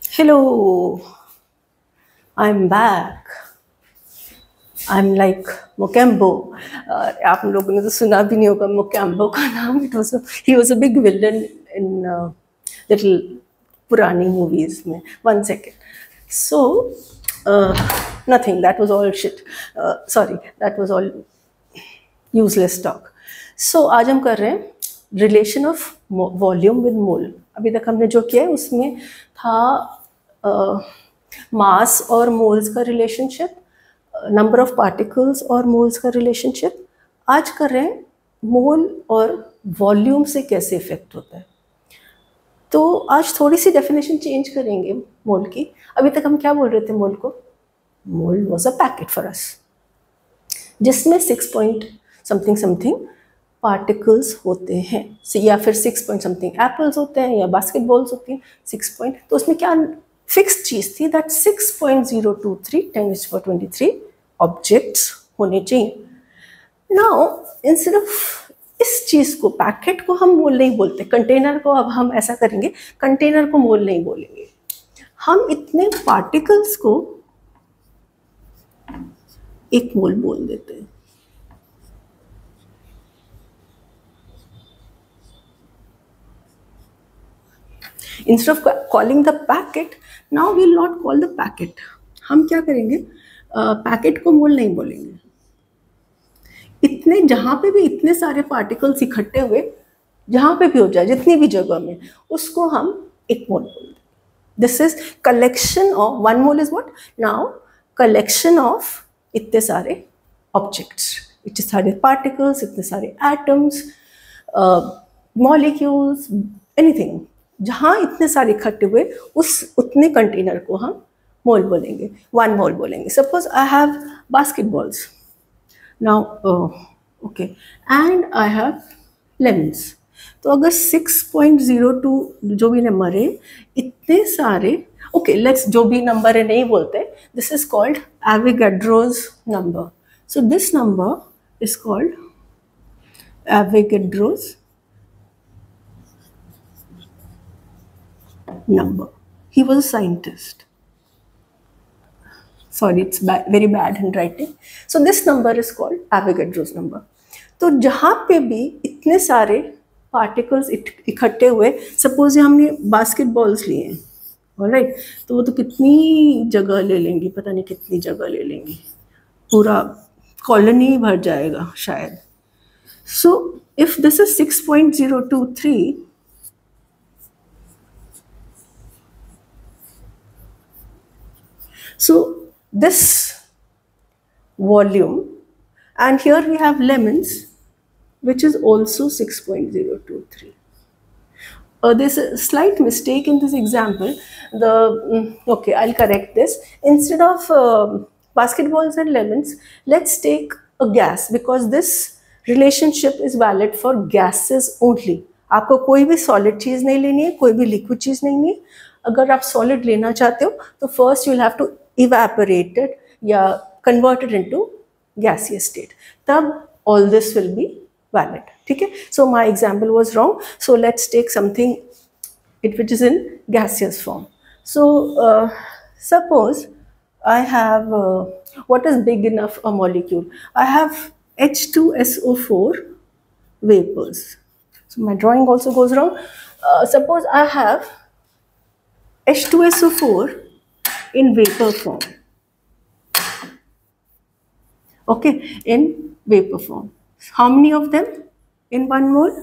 Hello, I'm back. I'm like Mocambo. आप लोगों ने तो सुना भी नहीं होगा Mocambo का नाम. He was a big villain in little पुरानी movies में. 1 second. So nothing. That was all shit. Sorry, that was all useless talk. So आज हम कर रहे हैं रिलेशन ऑफ वॉल्यूम विद मोल. अभी तक हमने जो किया है उसमें था मास और मोल्स का रिलेशनशिप, नंबर ऑफ पार्टिकल्स और मोल्स का रिलेशनशिप. आज कर रहे हैं मोल और वॉल्यूम से कैसे इफेक्ट होता है. तो आज थोड़ी सी डेफिनेशन चेंज करेंगे मोल की. अभी तक हम क्या बोल रहे थे मोल को? Mole was a packet for us जिसमें 6 पॉइंट समथिंग समथिंग पार्टिकल्स होते हैं, या फिर 6 पॉइंट समथिंग एप्पल्स होते हैं या बास्केटबॉल्स होती हैं 6 पॉइंट. तो उसमें क्या फिक्स चीज़ थी? दैट 6.023 × 10⁻23 ऑब्जेक्ट्स होने चाहिए. नाउ इंस्टेड ऑफ इस चीज़ को, पैकेट को हम मोल नहीं बोलते, कंटेनर को अब हम ऐसा करेंगे, कंटेनर को मोल नहीं बोलेंगे, हम इतने पार्टिकल्स को एक मोल बोल देते हैं. Instead of calling the packet, now we will not call the packet. हम क्या करेंगे? पैकेट को मोल नहीं बोलेंगे. इतने जहाँ पे भी इतने सारे पार्टिकल्स इकट्ठे हुए, जहाँ पे भी हो जाए, जितनी भी जगह में, उसको हम एक मोल बोलते हैं. This is collection of, 1 mole is what? Now collection of इतने सारे ऑब्जेक्ट्स, इतने सारे पार्टिकल्स, इतने सारे एटम्स, मॉलिक्यूल्स, एनीथिंग. जहाँ इतने सारे इकट्ठे हुए उतने कंटेनर को हम मोल बोलेंगे, 1 मोल बोलेंगे. Suppose I have basketballs now, okay, and I have lemons. तो अगर 6.02 जो भी नंबर है, इतने सारे, ओके लेट्स, जो भी नंबर है नहीं बोलते, this is called Avogadro's number. So this number is called Avogadro's number. He was a scientist. Sorry, it's very bad handwriting. So this number is called Avogadro's number. तो जहाँ पे भी इतने सारे पार्टिकल्स इकट्ठे हुए, सपोज हमने बास्केटबॉल्स लिए हैं, ऑलराइट, तो वो तो कितनी जगह ले लेंगी, पता नहीं कितनी जगह ले लेंगी, पूरा कॉलोनी भर जाएगा शायद. So if this is 6.023, so this volume, and here we have lemons, which is also 6.023. There's a slight mistake in this example. Okay, I'll correct this. Instead of basketballs and lemons, let's take a gas, because this relationship is valid for gases only. आपको कोई भी solid चीज़ नहीं लेनी है, कोई भी liquid चीज़ नहीं है. अगर आप सॉलिड लेना चाहते हो तो first you will have to evaporated या converted into gaseous state, तब all this will be valid. ठीक है? So my example was wrong. So let's take something which is in gaseous form. So suppose I have what is big enough a molecule? I have H2SO4 vapors. So my drawing also goes wrong. Suppose I have H2SO4 in vapor form. Okay, in vapor form. How many of them in 1 mole?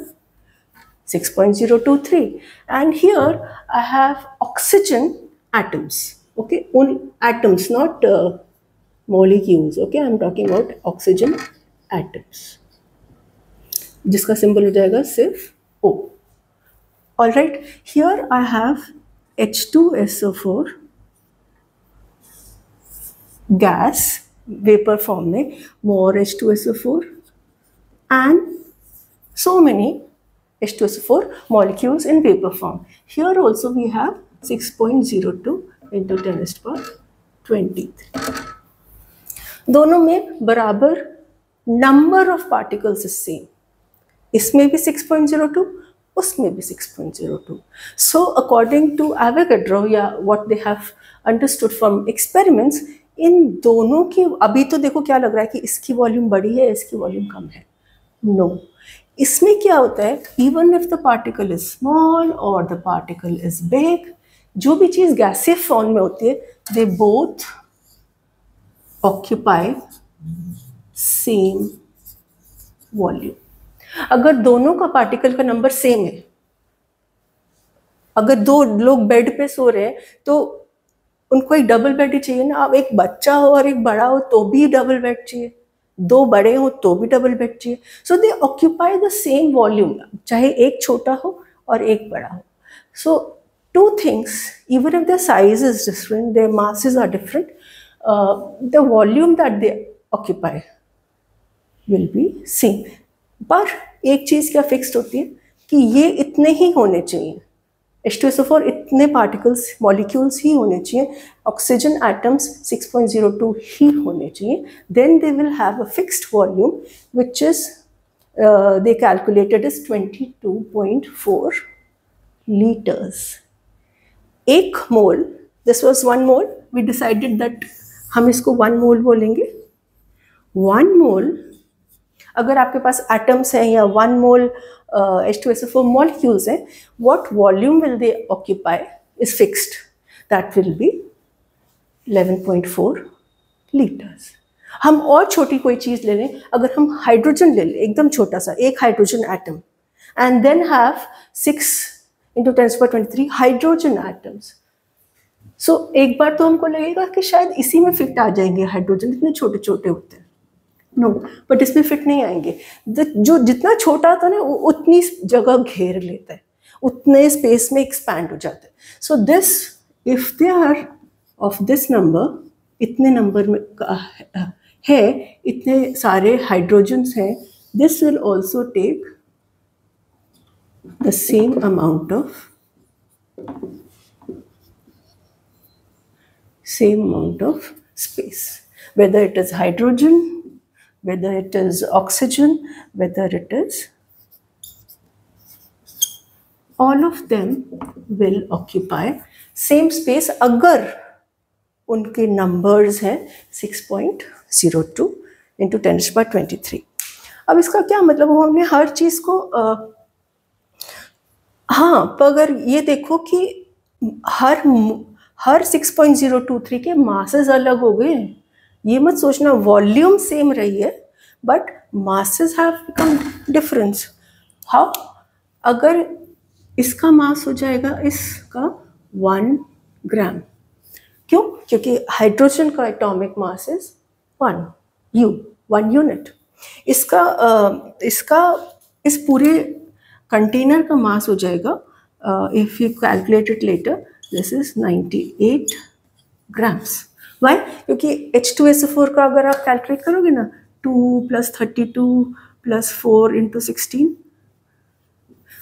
6.023. And here I have oxygen atoms. Okay, only atoms, not molecules. Okay, I'm talking about oxygen atoms, जिसका symbol हो जाएगा सिर्फ O. All right, here I have H2SO4 gas vapor form में, more H2SO4 and so many H2SO4 molecules in vapor form. Here also we have 6.02 into 10⁻23. दोनों में बराबर number of particles is same. इसमें भी 6.02, उसमें भी 6.02. सो अकॉर्डिंग टू एवोगैड्रो या what they have understood from experiments, इन दोनों की अभी तो देखो क्या लग रहा है कि इसकी वॉल्यूम बड़ी है, इसकी वॉल्यूम कम है. नो, इसमें क्या होता है, even if the particle is small और द पार्टिकल इज बिग, जो भी चीज गैसियस फॉर्म में होती है, they both occupy same volume. अगर दोनों का पार्टिकल का नंबर सेम है, अगर दो लोग बेड पे सो रहे हैं तो उनको एक डबल बेड ही चाहिए ना. अब एक बच्चा हो और एक बड़ा हो तो भी डबल बेड चाहिए, दो बड़े हो तो भी डबल बेड चाहिए. So they occupy the same volume, चाहे एक छोटा हो और एक बड़ा हो. So two things, even if the size is different, their masses are different, the volume that they occupy will be same. पर एक चीज क्या फिक्स्ड होती है कि ये इतने ही होने चाहिए, H2SO4 इतने पार्टिकल्स मॉलिक्यूल्स ही होने चाहिए, ऑक्सीजन एटम्स 6.02 ही होने चाहिए. Then they will have a fixed volume which is they calculated is 22.4 litres. एक mole, this was 1 mole, we decided that हम इसको 1 मोल बोलेंगे. 1 मोल, अगर आपके पास एटम्स हैं या 1 मोल H2SO4 molecules हैं, what volume will they occupy is fixed. That will be 11.4 liters. हम और छोटी कोई चीज़ ले लें, अगर हम हाइड्रोजन ले लें, एकदम छोटा सा एक hydrogen atom, and then have 6 into 10⁻23 hydrogen atoms. So एक बार तो हमको लगेगा कि शायद इसी में फिट आ जाएंगे हाइड्रोजन, इतने छोटे छोटे होते हैं. नो, बट इसमें फिट नहीं आएंगे. जो जितना छोटा था ना वो उतनी जगह घेर लेता है, उतने स्पेस में एक्सपैंड हो जाता है. So this, if they are of this number, इतने नंबर में है, इतने सारे हाइड्रोजन्स हैं, this will also take the same amount of space, whether it is hydrogen, whether it is oxygen, whether it is, all of them will occupy same space अगर उनके numbers हैं 6.02 into 10⁻23. अब इसका क्या मतलब, हमने हर चीज़ को हाँ, पर अगर ये देखो कि हर 6.023 के masses अलग हो गए. ये मत सोचना वॉल्यूम सेम रही है, but masses have become difference. How? अगर इसका मास हो जाएगा इसका 1 ग्राम. क्यों? क्योंकि हाइड्रोजन का एटॉमिक मास इज 1 यूनिट. इसका इस पूरे कंटेनर का मास हो जाएगा, if you calculate it later, this is 98 grams. Why? क्योंकि H2SO4 का अगर आप कैलकुलेट करोगे ना, 2 + 32 + 4 into 16,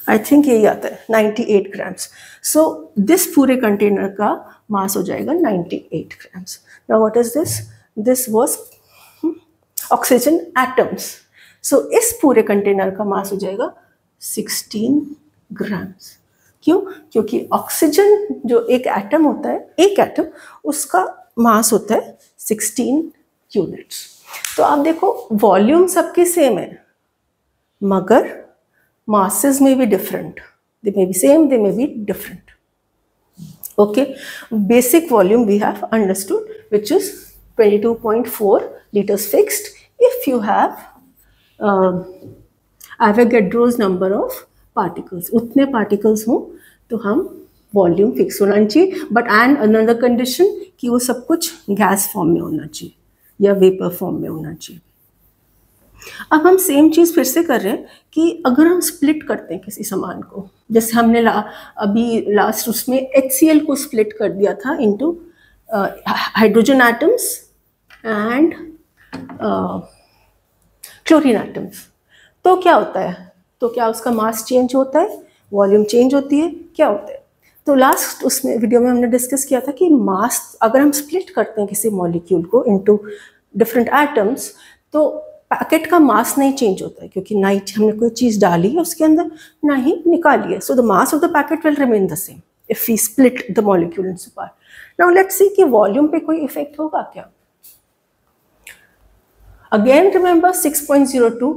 आई थिंक यही आता है 98 ग्राम्स. सो दिस पूरे कंटेनर का मास हो जाएगा 98 grams. Now what is this? This was oxygen atoms. So इस पूरे कंटेनर का मास हो जाएगा 16 ग्राम्स. क्यों? क्योंकि ऑक्सीजन जो एक एटम होता है, एक एटम, उसका मास होता है 16 यूनिट्स. तो आप देखो वॉल्यूम सबकी सेम है, मगर masses may be different. They may be same, they may be different. Okay, basic volume we have understood, which is 22.4 liters fixed. If you have Avogadro's number of particles, उतने particles हो तो हम volume fix होना चाहिए. But and another condition कि वो सब कुछ गैस फॉर्म में होना चाहिए या वेपर फॉर्म में होना चाहिए. अब हम सेम चीज़ फिर से कर रहे हैं कि अगर हम स्प्लिट करते हैं किसी सामान को, जैसे हमने अभी लास्ट उसमें HCl को स्प्लिट कर दिया था into hydrogen atoms and chlorine atoms, तो क्या होता है? तो क्या उसका मास चेंज होता है, वॉल्यूम चेंज होती है, क्या होता है? तो लास्ट उसमें वीडियो में हमने डिस्कस किया था कि मास, अगर हम स्प्लिट करते हैं किसी मॉलिक्यूल को इनटू डिफरेंट एटम्स, तो पैकेट का मास नहीं चेंज होता है, क्योंकि ना ही हमने कोई चीज़ डाली है उसके अंदर ना ही निकाली है. So the mass of the packet will remain the same if we split the molecule into part. Now let's see कि वॉल्यूम पे कोई इफेक्ट होगा क्या. Again remember 6.02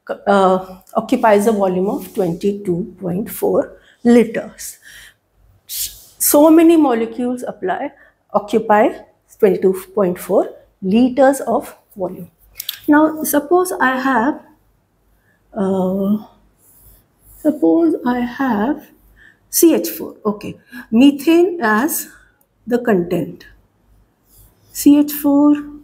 occupies a volume of 22.4 liters. So many molecules occupy 22.4 liters of volume. Now suppose I have CH4, okay, methane as the content. CH4,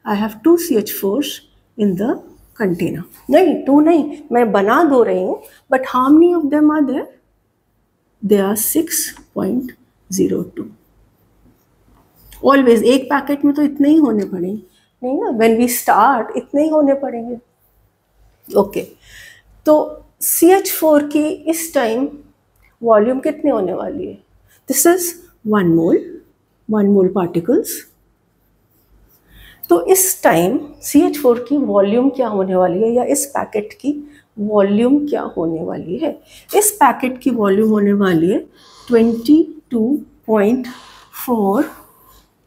I have 2 CH4s in the container. नहीं, 2 नहीं, मैं बना दो रही हूँ, but how many of them are there? They are 6.02. Always एक packet में तो इतने ही होने पड़ेंगे, नहीं ना, when we start इतने ही होने पड़ेंगे. ओके, तो CH4 की इस टाइम वॉल्यूम कितनी होने वाली है? This is 1 mole particles. तो इस टाइम CH4 की वॉल्यूम क्या होने वाली है, या इस पैकेट की वॉल्यूम क्या होने वाली है? इस पैकेट की वॉल्यूम होने वाली है 22.4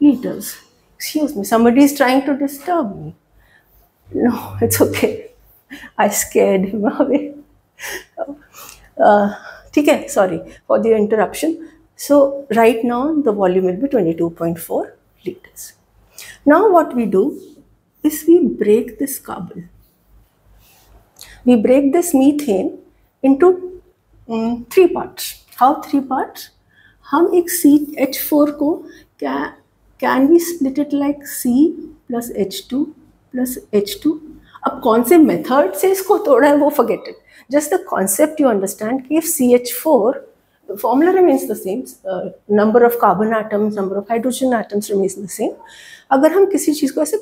liters. Excuse me, somebody is trying to disturb me. No, it's okay. I scared him away. ठीक है, sorry for the interruption. So right now the volume will be 22.4 liters. Now what we do is we break this carbon. We break this methane into 3 parts. How 3 parts? हम एक CH4 को can we split it like C plus H2 plus H2? अब कौन से method से इसको तोड़ा है वो forget it. Just the concept you understand कि if CH4, the formula remains the same, number of carbon atoms, number of hydrogen atoms remains the same. अगर हम किसी चीज़ को ऐसे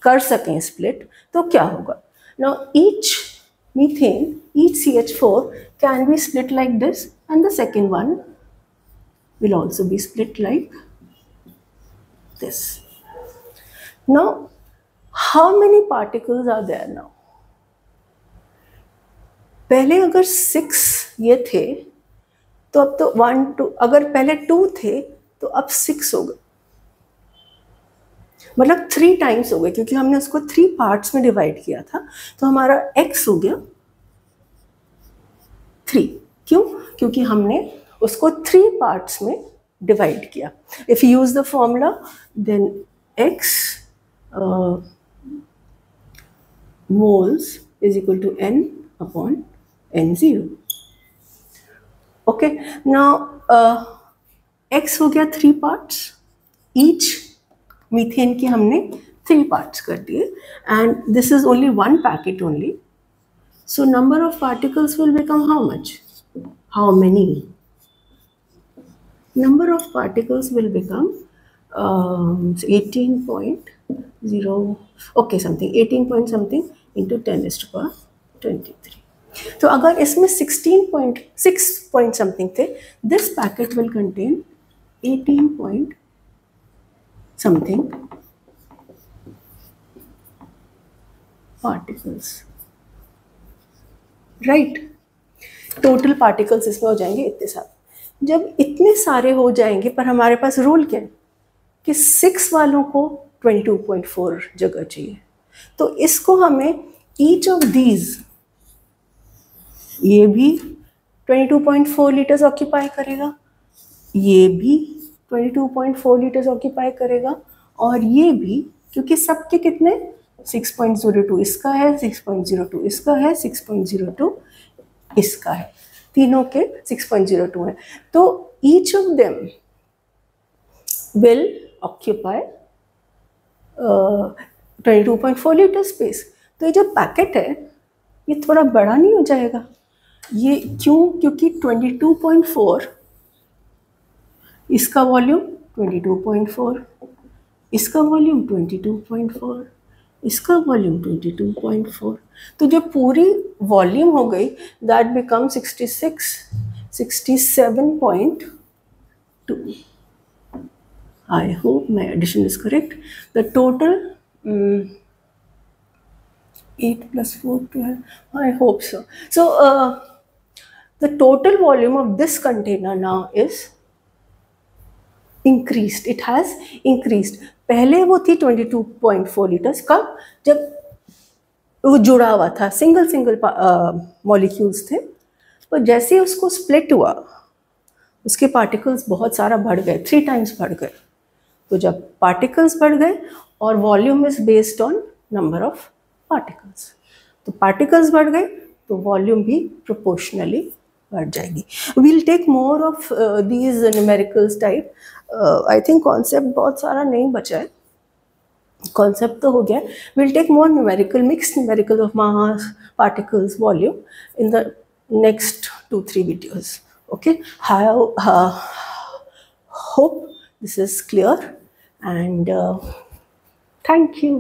कर सकें split, तो क्या होगा? Now each methane, each CH4 can be split like this, and the second one will also be split like this. Now how many particles are there now? पहले अगर 6 ये थे तो अब तो 1 2, अगर पहले 2 थे तो अब 6 हो गए, मतलब 3 टाइम्स हो गए, क्योंकि हमने उसको 3 पार्ट्स में डिवाइड किया था. तो हमारा x हो गया 3. क्यों? क्योंकि हमने उसको 3 पार्ट्स में डिवाइड किया. If you use the formula then x moles is equal to n upon n0. Okay, now x हो गया 3 parts. Each methane की हमने 3 parts कर दिए, and this is only 1 packet only. So number of particles will become how much? How many? Number of particles will become 18.0, okay, something 18 point something into 10 raised to power 23. तो अगर इसमें 16.6 point something थे, this packet will contain 18 point something particles, right? Total particles इसमें हो जाएंगे इतने सारे. जब इतने सारे हो जाएंगे, पर हमारे पास रूल क्या है कि 6 वालों को 22.4 जगह चाहिए. तो इसको हमें ईच ऑफ दीज, ये भी 22.4 लीटर्स ऑक्यूपाई करेगा, ये भी 22.4 लीटर्स ऑक्यूपाई करेगा, और ये भी, क्योंकि सबके कितने 6.02 इसका है, 6.02 इसका है, 6.02 इसका है, तीनों के 6.02 है. तो each of them will occupy 22.4 litre space. तो ये जो पैकेट है ये थोड़ा बड़ा नहीं हो जाएगा? ये क्यों? क्योंकि 22.4 इसका वॉल्यूम 22.4, इसका वॉल्यूम 22.4, इसका वॉल्यूम 22.4. तो जो पूरी वॉल्यूम हो गई that become 67.2. I hope my addition is correct. The total 8 plus 4, 12. I hope so. So the total volume of this container now is increased. It has increased. पहले वो थी 22.4 लीटर्स का, जब वो जुड़ा हुआ था, सिंगल सिंगल मॉलिक्यूल्स थे, तो जैसे उसको स्प्लिट हुआ उसके पार्टिकल्स बहुत सारा बढ़ गए, 3 टाइम्स बढ़ गए. तो जब पार्टिकल्स बढ़ गए और volume is based on number of particles, तो पार्टिकल्स बढ़ गए तो वॉल्यूम भी प्रोपोर्शनली बढ़ जाएगी. We'll take more of these numericals type. I think concept बहुत सारा नहीं बचा है, कॉन्सेप्ट तो हो गया. Will take more numerical, mixed numerical of mass, particles, volume in the next 2-3 videos. Okay, hope this is clear, and thank you.